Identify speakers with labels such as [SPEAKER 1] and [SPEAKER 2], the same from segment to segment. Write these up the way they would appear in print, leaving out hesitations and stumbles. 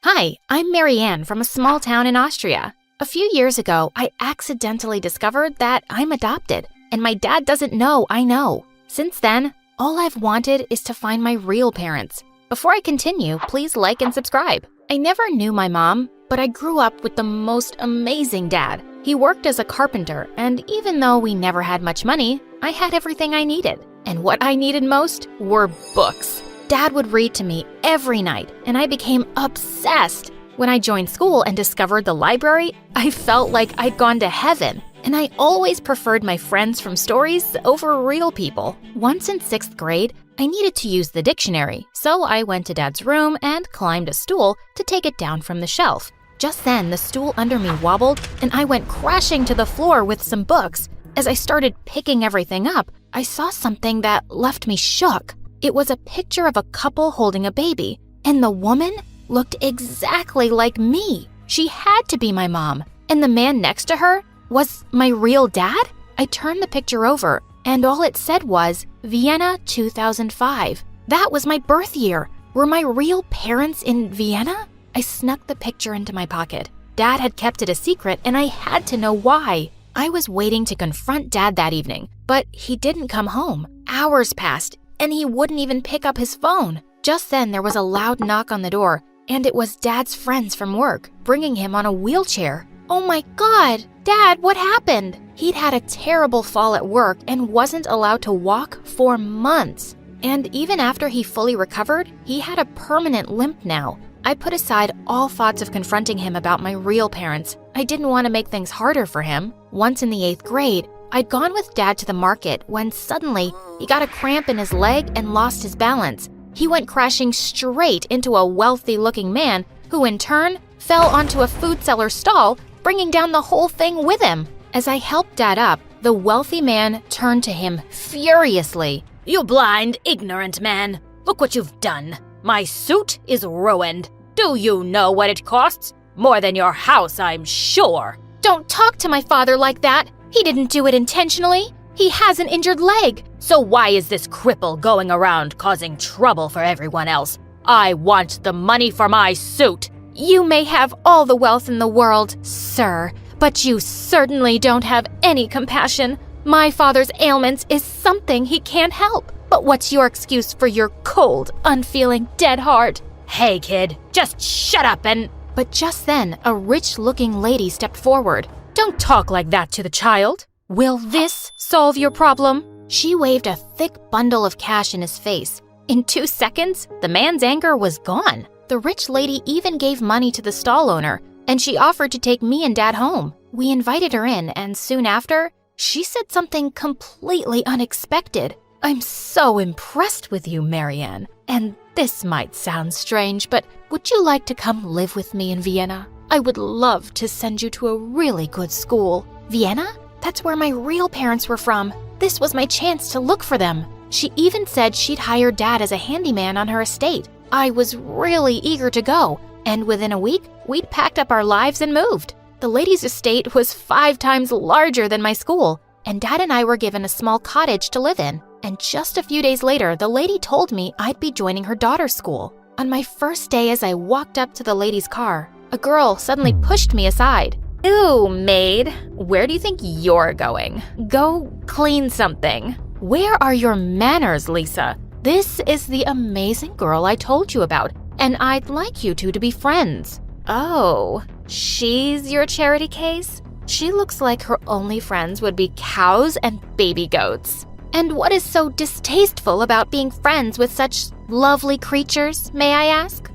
[SPEAKER 1] Hi, I'm Marianne from a small town in Austria. A few years ago, I accidentally discovered that I'm adopted, and my dad doesn't know I know. Since then, all I've wanted is to find my real parents. Before I continue, please like and subscribe. I never knew my mom, but I grew up with the most amazing dad. He worked as a carpenter, and even though we never had much money, I had everything I needed. And what I needed most were books. Dad would read to me every night, and I became obsessed. When I joined school and discovered the library, I felt like I'd gone to heaven. And I always preferred my friends from stories over real people. Once in 6th grade, I needed to use the dictionary, so I went to Dad's room and climbed a stool to take it down from the shelf. Just then, the stool under me wobbled, and I went crashing to the floor with some books. As I started picking everything up, I saw something that left me shook. It was a picture of a couple holding a baby, and the woman looked exactly like me. She had to be my mom, and the man next to her was my real dad? I turned the picture over, and all it said was Vienna 2005. That was my birth year. Were my real parents in Vienna? I snuck the picture into my pocket. Dad had kept it a secret, and I had to know why. I was waiting to confront Dad that evening, but he didn't come home. Hours passed, and he wouldn't even pick up his phone. Just then, there was a loud knock on the door, and it was Dad's friends from work, bringing him on a wheelchair. Oh my God, Dad, what happened? He'd had a terrible fall at work and wasn't allowed to walk for months. And even after he fully recovered, he had a permanent limp now. I put aside all thoughts of confronting him about my real parents. I didn't want to make things harder for him. Once in the 8th grade, I'd gone with Dad to the market when suddenly he got a cramp in his leg and lost his balance. He went crashing straight into a wealthy-looking man who in turn fell onto a food seller's stall, bringing down the whole thing with him. As I helped Dad up, the wealthy man turned to him furiously.
[SPEAKER 2] "You blind, ignorant man! Look what you've done! My suit is ruined! Do you know what it costs? More than your house, I'm sure!"
[SPEAKER 1] Don't talk to my father like that! He didn't do it intentionally! He has an injured leg!
[SPEAKER 2] So why is this cripple going around causing trouble for everyone else? I want the money for my suit!
[SPEAKER 1] You may have all the wealth in the world, sir, but you certainly don't have any compassion. My father's ailments is something he can't help. But what's your excuse for your cold, unfeeling, dead heart?
[SPEAKER 2] Hey, kid, just shut up and...
[SPEAKER 1] But just then, a rich-looking lady stepped forward.
[SPEAKER 2] Don't talk like that to the child.
[SPEAKER 1] Will this solve your problem? She waved a thick bundle of cash in his face. In 2 seconds, the man's anger was gone. The rich lady even gave money to the stall owner, and she offered to take me and Dad home. We invited her in, and soon after, she said something completely unexpected. I'm so impressed with you, Marianne. And this might sound strange, but would you like to come live with me in Vienna? I would love to send you to a really good school. Vienna? That's where my real parents were from. This was my chance to look for them. She even said she'd hire Dad as a handyman on her estate. I was really eager to go, and within a week, we'd packed up our lives and moved. The lady's estate was 5 times larger than my school, and Dad and I were given a small cottage to live in. And just a few days later, the lady told me I'd be joining her daughter's school. On my first day, as I walked up to the lady's car, a girl suddenly pushed me aside. Ooh, maid, where do you think you're going? Go clean something. Where are your manners, Lisa? This is the amazing girl I told you about, and I'd like you two to be friends. Oh, she's your charity case? She looks like her only friends would be cows and baby goats. And what is so distasteful about being friends with such lovely creatures, may I ask?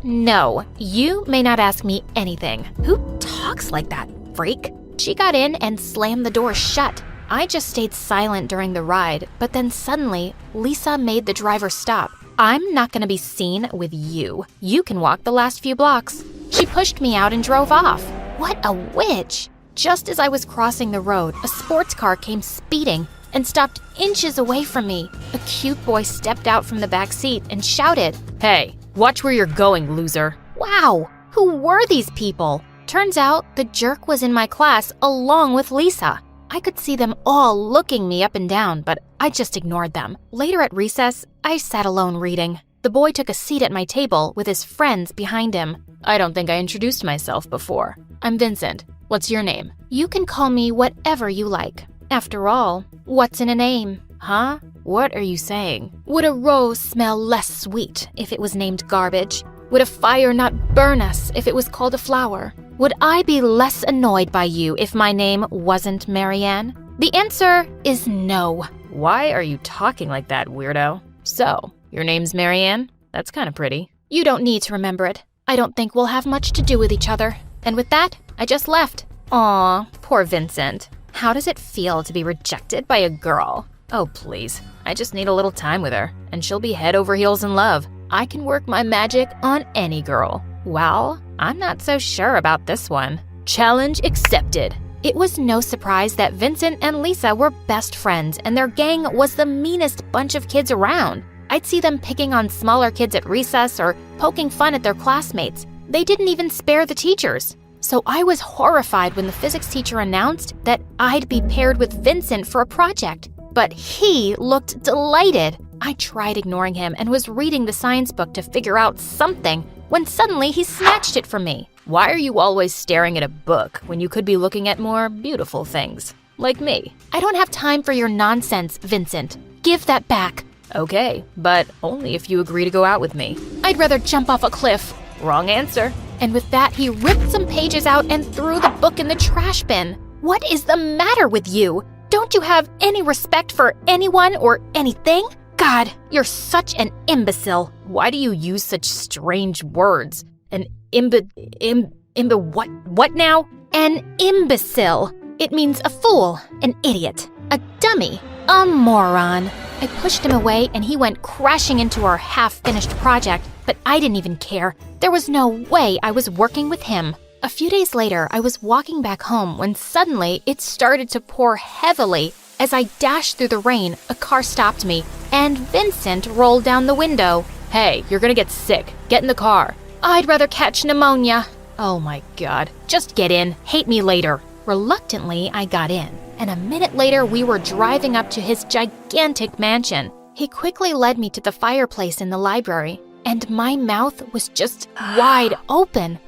[SPEAKER 1] No, you may not ask me anything. Who talks like that, freak? She got in and slammed the door shut. I just stayed silent during the ride, but then suddenly, Lisa made the driver stop. I'm not gonna be seen with you. You can walk the last few blocks. She pushed me out and drove off. What a witch! Just as I was crossing the road, a sports car came speeding and stopped inches away from me. A cute boy stepped out from the back seat and shouted,
[SPEAKER 2] "Hey, watch where you're going, loser."
[SPEAKER 1] Wow, who were these people? Turns out the jerk was in my class along with Lisa. I could see them all looking me up and down, but I just ignored them. Later at recess, I sat alone reading. The boy took a seat at my table with his friends behind him. I don't think I introduced myself before. I'm Vincent. What's your name? You can call me whatever you like. After all, what's in a name? Huh? What are you saying? Would a rose smell less sweet if it was named garbage? Would a fire not burn us if it was called a flower? Would I be less annoyed by you if my name wasn't Marianne? The answer is no. Why are you talking like that, weirdo? So, your name's Marianne? That's kind of pretty. You don't need to remember it. I don't think we'll have much to do with each other. And with that, I just left. Aw, poor Vincent. How does it feel to be rejected by a girl? Oh, please. I just need a little time with her, and she'll be head over heels in love. I can work my magic on any girl. Well, I'm not so sure about this one. Challenge accepted. It was no surprise that Vincent and Lisa were best friends, and their gang was the meanest bunch of kids around. I'd see them picking on smaller kids at recess or poking fun at their classmates. They didn't even spare the teachers. So I was horrified when the physics teacher announced that I'd be paired with Vincent for a project. But he looked delighted. I tried ignoring him and was reading the science book to figure out something when suddenly he snatched it from me. Why are you always staring at a book when you could be looking at more beautiful things? Like me. I don't have time for your nonsense, Vincent. Give that back. Okay, but only if you agree to go out with me. I'd rather jump off a cliff. Wrong answer. And with that, he ripped some pages out and threw the book in the trash bin. What is the matter with you? Don't you have any respect for anyone or anything? God, you're such an imbecile. Why do you use such strange words? An what now? An imbecile. It means a fool, an idiot, a dummy, a moron. I pushed him away and he went crashing into our half-finished project, but I didn't even care. There was no way I was working with him. A few days later, I was walking back home when suddenly it started to pour heavily. As I dashed through the rain, a car stopped me, and Vincent rolled down the window. Hey, you're gonna get sick. Get in the car. I'd rather catch pneumonia. Oh my God. Just get in. Hate me later. Reluctantly, I got in, and a minute later, we were driving up to his gigantic mansion. He quickly led me to the fireplace in the library, and my mouth was just wide open.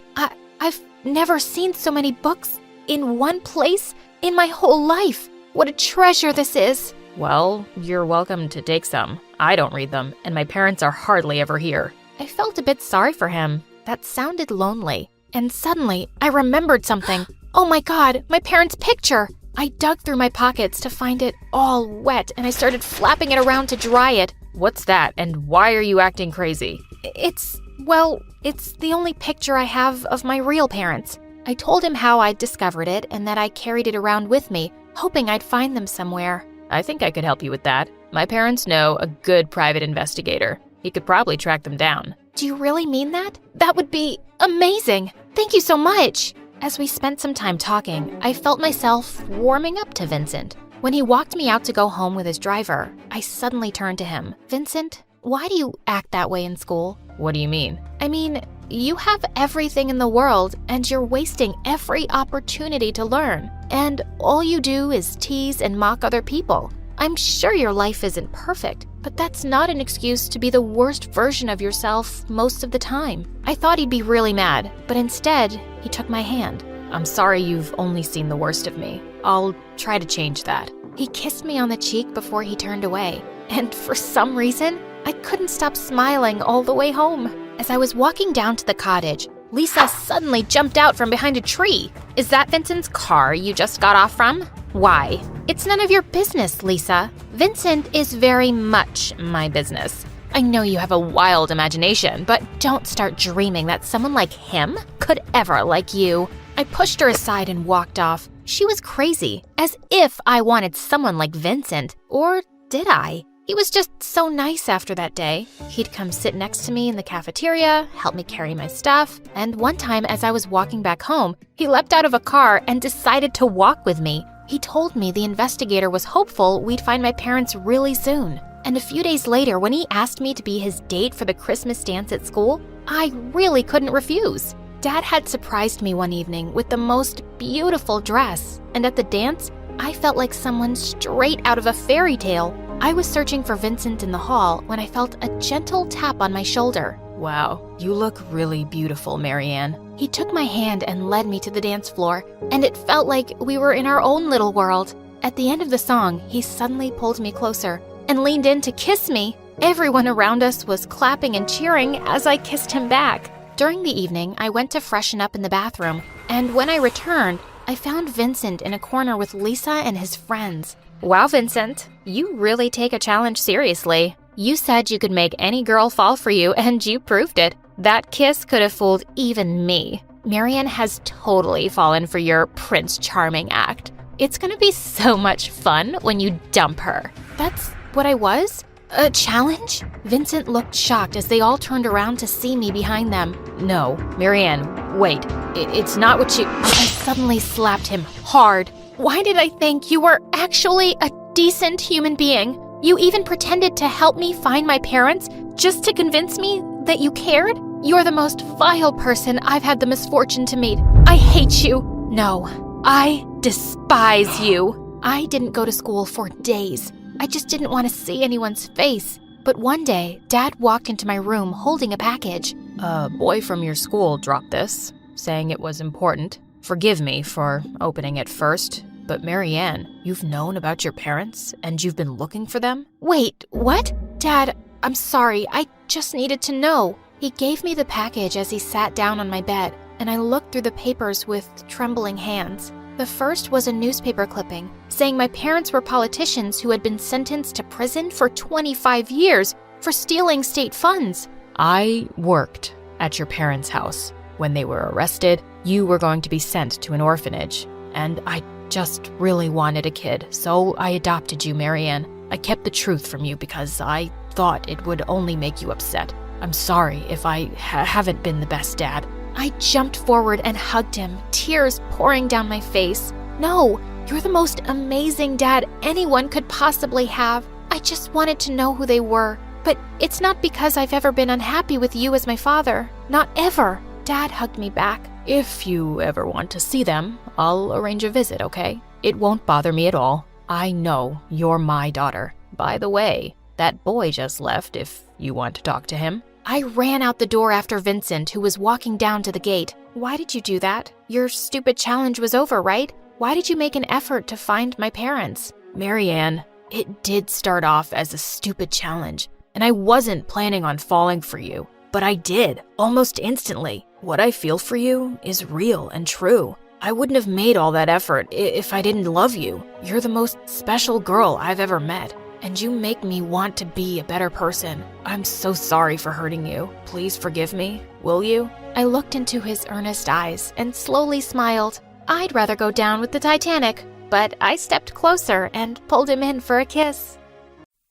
[SPEAKER 1] I've never seen so many books in one place in my whole life. What a treasure this is. Well, you're welcome to take some. I don't read them, and my parents are hardly ever here. I felt a bit sorry for him. That sounded lonely. And suddenly, I remembered something. Oh my God, my parents' picture. I dug through my pockets to find it all wet, and I started flapping it around to dry it. What's that, and why are you acting crazy? It's the only picture I have of my real parents. I told him how I'd discovered it and that I carried it around with me, hoping I'd find them somewhere. I think I could help you with that. My parents know a good private investigator. He could probably track them down. Do you really mean that? That would be amazing. Thank you so much. As we spent some time talking, I felt myself warming up to Vincent. When he walked me out to go home with his driver, I suddenly turned to him. Vincent, why do you act that way in school? What do you mean? I mean, you have everything in the world and you're wasting every opportunity to learn. And all you do is tease and mock other people. I'm sure your life isn't perfect, but that's not an excuse to be the worst version of yourself most of the time. I thought he'd be really mad, but instead, he took my hand. I'm sorry you've only seen the worst of me. I'll try to change that. He kissed me on the cheek before he turned away, and for some reason, I couldn't stop smiling all the way home. As I was walking down to the cottage, Lisa suddenly jumped out from behind a tree. Is that Vincent's car you just got off from? Why? It's none of your business, Lisa. Vincent is very much my business. I know you have a wild imagination, but don't start dreaming that someone like him could ever like you. I pushed her aside and walked off. She was crazy, as if I wanted someone like Vincent. Or did I? He was just so nice after that day. He'd come sit next to me in the cafeteria, help me carry my stuff, and one time as I was walking back home, he leapt out of a car and decided to walk with me. He told me the investigator was hopeful we'd find my parents really soon. And a few days later, when he asked me to be his date for the Christmas dance at school, I really couldn't refuse. Dad had surprised me one evening with the most beautiful dress, and at the dance, I felt like someone straight out of a fairy tale. I was searching for Vincent in the hall when I felt a gentle tap on my shoulder.
[SPEAKER 2] Wow, you look really beautiful, Marianne.
[SPEAKER 1] He took my hand and led me to the dance floor, and it felt like we were in our own little world. At the end of the song, he suddenly pulled me closer and leaned in to kiss me. Everyone around us was clapping and cheering as I kissed him back. During the evening, I went to freshen up in the bathroom, and when I returned, I found Vincent in a corner with Lisa and his friends.
[SPEAKER 2] Wow, Vincent, you really take a challenge seriously. You said you could make any girl fall for you, and you proved it. That kiss could have fooled even me.
[SPEAKER 1] Marianne has totally fallen for your Prince Charming act. It's gonna be so much fun when you dump her. That's what I was? A challenge? Vincent looked shocked as they all turned around to see me behind them.
[SPEAKER 2] No, Marianne, wait. It's not what you...
[SPEAKER 1] I suddenly slapped him hard. Why did I think you were actually a decent human being? You even pretended to help me find my parents just to convince me that you cared? You're the most vile person I've had the misfortune to meet. I hate you. No, I despise you. I didn't go to school for days. I just didn't want to see anyone's face. But one day, Dad walked into my room holding a package.
[SPEAKER 2] A boy from your school dropped this, saying it was important. Forgive me for opening it first, but Marianne, you've known about your parents and you've been looking for them?
[SPEAKER 1] Wait, what? Dad, I'm sorry. I just needed to know. He gave me the package as he sat down on my bed, and I looked through the papers with trembling hands. The first was a newspaper clipping saying my parents were politicians who had been sentenced to prison for 25 years for stealing state funds.
[SPEAKER 2] I worked at your parents' house. When they were arrested, you were going to be sent to an orphanage, and I just really wanted a kid, so I adopted you, Marianne. I kept the truth from you because I thought it would only make you upset. I'm sorry if I haven't been the best dad.
[SPEAKER 1] I jumped forward and hugged him, tears pouring down my face. No, you're the most amazing dad anyone could possibly have. I just wanted to know who they were. But it's not because I've ever been unhappy with you as my father. Not ever. Dad hugged me back.
[SPEAKER 2] If you ever want to see them, I'll arrange a visit, okay? It won't bother me at all. I know you're my daughter. By the way, that boy just left if you want to talk to him.
[SPEAKER 1] I ran out the door after Vincent, who was walking down to the gate. Why did you do that? Your stupid challenge was over, right? Why did you make an effort to find my parents?
[SPEAKER 2] Marianne, it did start off as a stupid challenge, and I wasn't planning on falling for you. But I did, almost instantly. What I feel for you is real and true. I wouldn't have made all that effort if I didn't love you. You're the most special girl I've ever met, and you make me want to be a better person. I'm so sorry for hurting you. Please forgive me, will you?
[SPEAKER 1] I looked into his earnest eyes and slowly smiled. I'd rather go down with the Titanic, but I stepped closer and pulled him in for a kiss.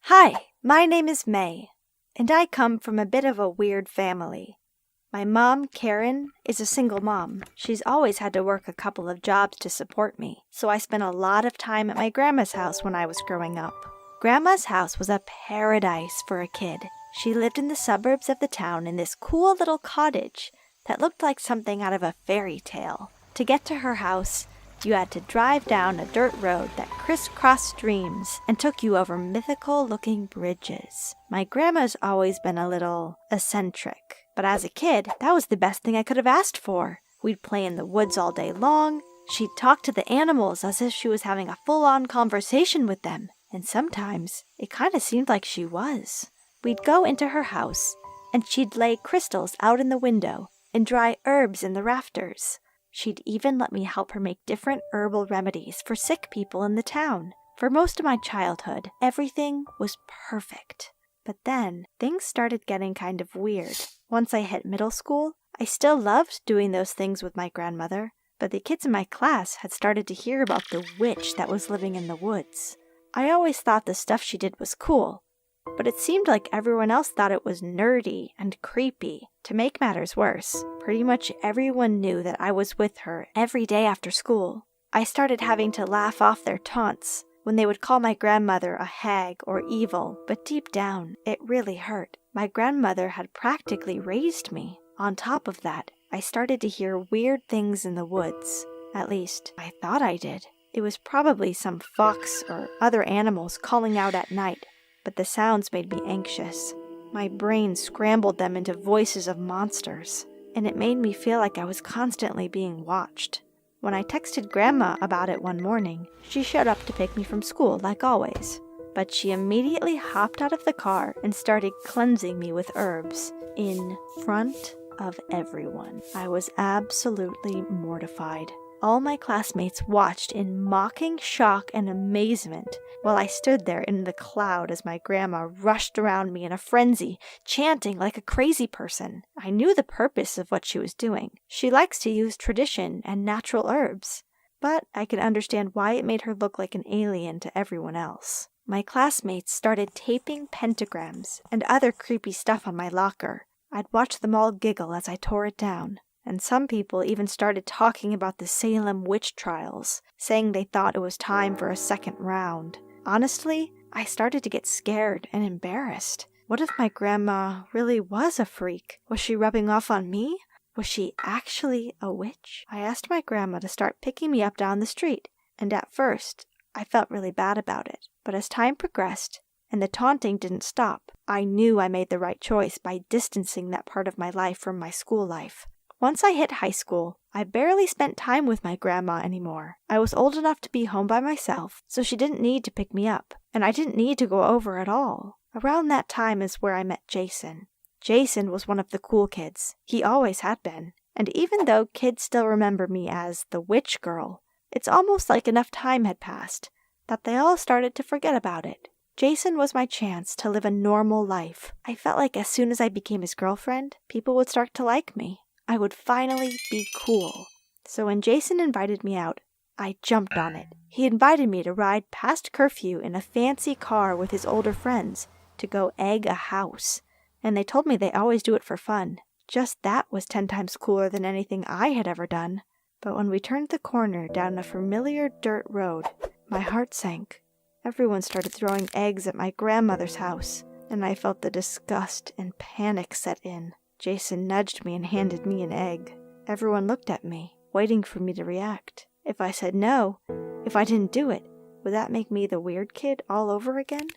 [SPEAKER 3] Hi, my name is May, and I come from a bit of a weird family. My mom, Karen, is a single mom. She's always had to work a couple of jobs to support me, so I spent a lot of time at my grandma's house when I was growing up. Grandma's house was a paradise for a kid. She lived in the suburbs of the town in this cool little cottage that looked like something out of a fairy tale. To get to her house, you had to drive down a dirt road that crisscrossed streams and took you over mythical-looking bridges. My grandma's always been a little eccentric, but as a kid, that was the best thing I could have asked for. We'd play in the woods all day long. She'd talk to the animals as if she was having a full-on conversation with them, and sometimes it kind of seemed like she was. We'd go into her house, and she'd lay crystals out in the window and dry herbs in the rafters. She'd even let me help her make different herbal remedies for sick people in the town. For most of my childhood, everything was perfect. But then, things started getting kind of weird. Once I hit middle school, I still loved doing those things with my grandmother, but the kids in my class had started to hear about the witch that was living in the woods. I always thought the stuff she did was cool, but it seemed like everyone else thought it was nerdy and creepy. To make matters worse, pretty much everyone knew that I was with her every day after school. I started having to laugh off their taunts when they would call my grandmother a hag or evil, but deep down, it really hurt. My grandmother had practically raised me. On top of that, I started to hear weird things in the woods. At least, I thought I did. It was probably some fox or other animals calling out at night, but the sounds made me anxious. My brain scrambled them into voices of monsters, and it made me feel like I was constantly being watched. When I texted Grandma about it one morning, she showed up to pick me from school like always. But she immediately hopped out of the car and started cleansing me with herbs in front of everyone. I was absolutely mortified. All my classmates watched in mocking shock and amazement while I stood there in the cloud as my grandma rushed around me in a frenzy, chanting like a crazy person. I knew the purpose of what she was doing. She likes to use tradition and natural herbs, but I could understand why it made her look like an alien to everyone else. My classmates started taping pentagrams and other creepy stuff on my locker. I'd watch them all giggle as I tore it down. And some people even started talking about the Salem witch trials, saying they thought it was time for a second round. Honestly, I started to get scared and embarrassed. What if my grandma really was a freak? Was she rubbing off on me? Was she actually a witch? I asked my grandma to start picking me up down the street, and at first, I felt really bad about it. But as time progressed, and the taunting didn't stop, I knew I made the right choice by distancing that part of my life from my school life. Once I hit high school, I barely spent time with my grandma anymore. I was old enough to be home by myself, so she didn't need to pick me up, and I didn't need to go over at all. Around that time is where I met Jason. Jason was one of the cool kids. He always had been. And even though kids still remember me as the witch girl, it's almost like enough time had passed that they all started to forget about it. Jason was my chance to live a normal life. I felt like as soon as I became his girlfriend, people would start to like me. I would finally be cool. So when Jason invited me out, I jumped on it. He invited me to ride past curfew in a fancy car with his older friends to go egg a house. And they told me they always do it for fun. Just that was 10 times cooler than anything I had ever done. But when we turned the corner down a familiar dirt road, my heart sank. Everyone started throwing eggs at my grandmother's house, and I felt the disgust and panic set in. Jason nudged me and handed me an egg. Everyone looked at me, waiting for me to react. If I said no, if I didn't do it, would that make me the weird kid all over again?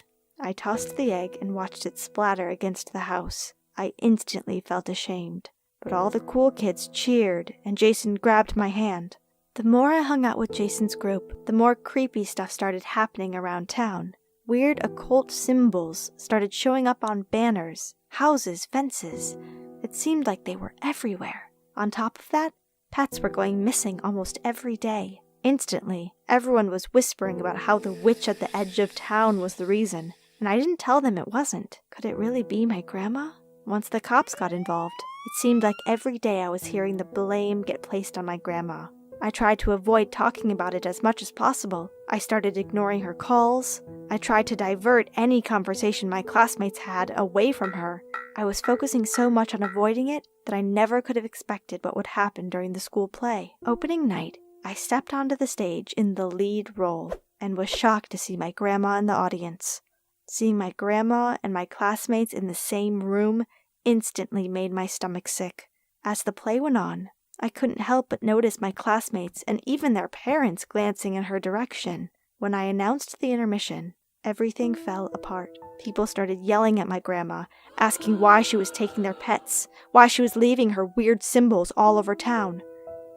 [SPEAKER 3] I tossed the egg and watched it splatter against the house. I instantly felt ashamed, but all the cool kids cheered and Jason grabbed my hand. The more I hung out with Jason's group, the more creepy stuff started happening around town. Weird occult symbols started showing up on banners, houses, fences. It seemed like they were everywhere. On top of that, pets were going missing almost every day. Instantly, everyone was whispering about how the witch at the edge of town was the reason, and I didn't tell them it wasn't. Could it really be my grandma? Once the cops got involved, it seemed like every day I was hearing the blame get placed on my grandma. I tried to avoid talking about it as much as possible. I started ignoring her calls. I tried to divert any conversation my classmates had away from her. I was focusing so much on avoiding it that I never could have expected what would happen during the school play. Opening night, I stepped onto the stage in the lead role and was shocked to see my grandma in the audience. Seeing my grandma and my classmates in the same room instantly made my stomach sick. As the play went on, I couldn't help but notice my classmates and even their parents glancing in her direction. When I announced the intermission, everything fell apart. People started yelling at my grandma, asking why she was taking their pets, why she was leaving her weird symbols all over town.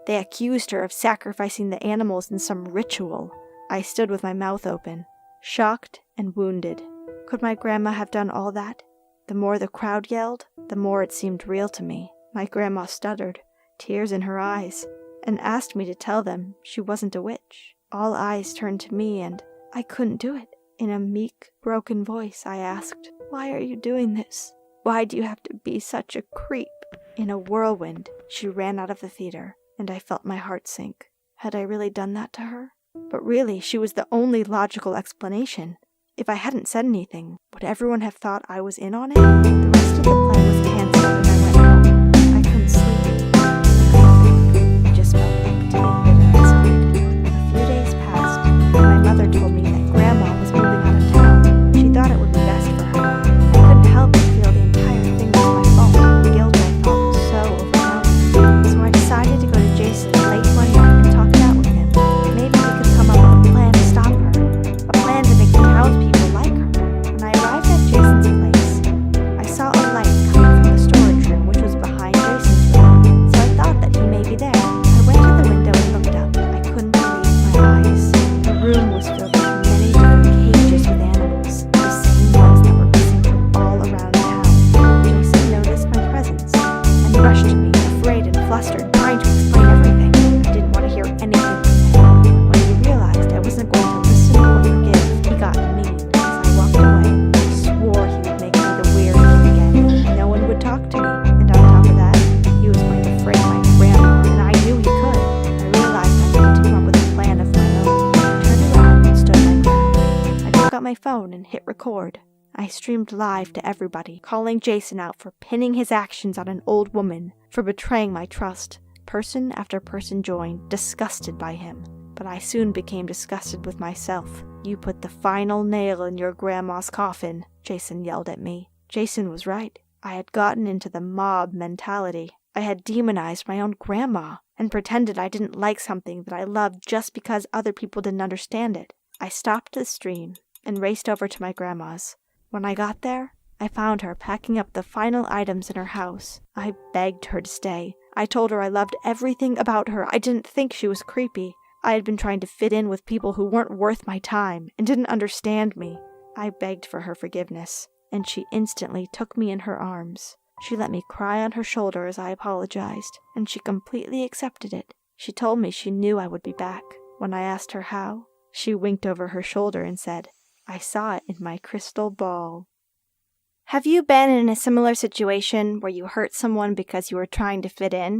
[SPEAKER 3] They accused her of sacrificing the animals in some ritual. I stood with my mouth open, shocked and wounded. Could my grandma have done all that? The more the crowd yelled, the more it seemed real to me. My grandma stuttered, tears in her eyes, and asked me to tell them she wasn't a witch. All eyes turned to me and I couldn't do it. In a meek, broken voice, I asked, "Why are you doing this? Why do you have to be such a creep?" In a whirlwind, she ran out of the theater, and I felt my heart sink. Had I really done that to her? But really, she was the only logical explanation. If I hadn't said anything, would everyone have thought I was in on it? The rest of the play was canceled and I went home. I couldn't sleep. I just felt empty and bitter inside. A few days passed, and my mother told me that Grandma was moving out of town. She thought it would be best for her. I couldn't help but feel the entire thing was my fault. The guilt I felt was so overwhelming. So I decided to go to Jason late one night and talk it out with him. Maybe we could come up with a plan to stop her. A plan to make the townspeople like her. When I arrived phone and hit record. I streamed live to everybody, calling Jason out for pinning his actions on an old woman, for betraying my trust. Person after person joined, disgusted by him. But I soon became disgusted with myself. "You put the final nail in your grandma's coffin," Jason yelled at me. Jason was right. I had gotten into the mob mentality. I had demonized my own grandma and pretended I didn't like something that I loved just because other people didn't understand it. I stopped the stream and raced over to my grandma's. When I got there, I found her packing up the final items in her house. I begged her to stay. I told her I loved everything about her. I didn't think she was creepy. I had been trying to fit in with people who weren't worth my time and didn't understand me. I begged for her forgiveness, and she instantly took me in her arms. She let me cry on her shoulder as I apologized, and she completely accepted it. She told me she knew I would be back. When I asked her how, she winked over her shoulder and said, "I saw it in my crystal ball." Have you been in a similar situation where you hurt someone because you were trying to fit in?